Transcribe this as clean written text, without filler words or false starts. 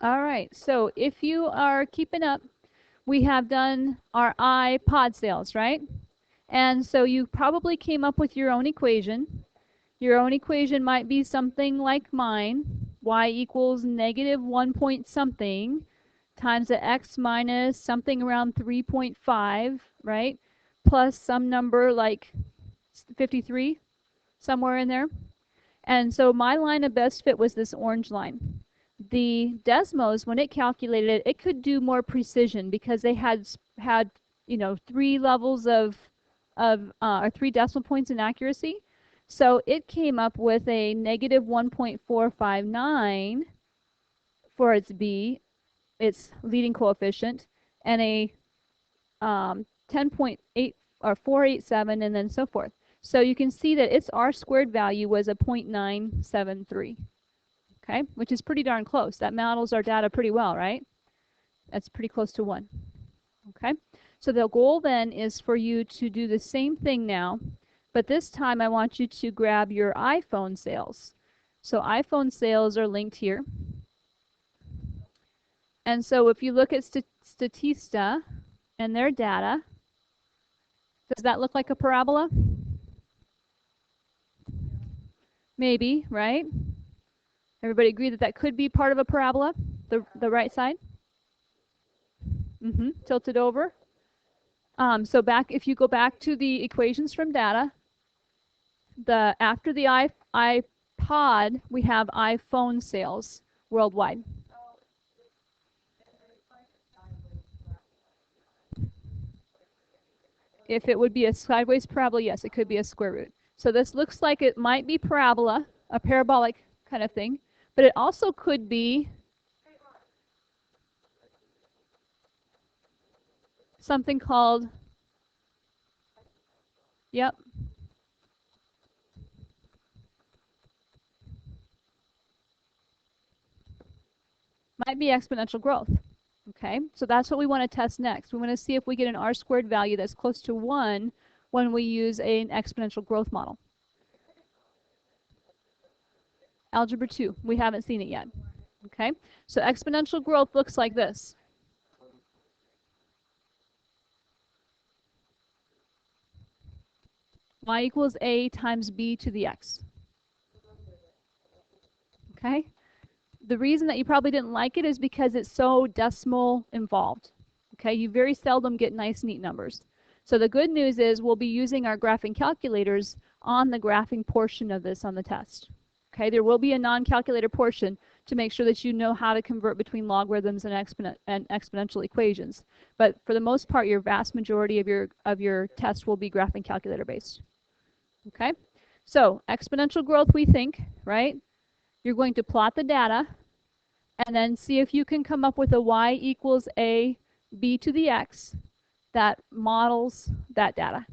All right, so if you are keeping up, we have done our I pod sales, right? And so you probably came up with your own equation. Your own equation might be something like mine, y equals negative 1 point something times the x minus something around 3.5, right? Plus some number like 53, somewhere in there. And so my line of best fit was this orange line. The Desmos, when it calculated it, it could do more precision because they had three levels of or 3 decimal points in accuracy. So it came up with a negative 1.459 for its B, its leading coefficient, and a 10.8 or 487, and then so forth. So you can see that its R squared value was a 0.973, okay, which is pretty darn close. That models our data pretty well, right? That's pretty close to 1, okay? So the goal then is for you to do the same thing now, but this time I want you to grab your iPhone sales. So iPhone sales are linked here. And so if you look at Statista and their data, does that look like a parabola? Maybe, right? Everybody agree that that could be part of a parabola, the right side? Tilted over. So if you go back to the equations from data, after the iPod, we have iPhone sales worldwide. If it would be a sideways parabola, yes, it could be a square root. So this looks like it might be parabola, a parabolic kind of thing, but it also could be something called, yep, might be exponential growth. Okay, so that's what we want to test next. We want to see if we get an R squared value that's close to 1 when we use an exponential growth model. Algebra 2, we haven't seen it yet. Okay, so exponential growth looks like this. Y equals A times B to the X. Okay, the reason that you probably didn't like it is because it's so decimal involved. Okay, you very seldom get nice, neat numbers. So the good news is we'll be using our graphing calculators on the graphing portion of this on the test. Okay, there will be a non-calculator portion to make sure that you know how to convert between logarithms and exponential equations. But for the most part, your vast majority of your test will be graphing calculator based. Okay, so exponential growth, we think, right? You're going to plot the data and then see if you can come up with a y equals a b to the x that models that data.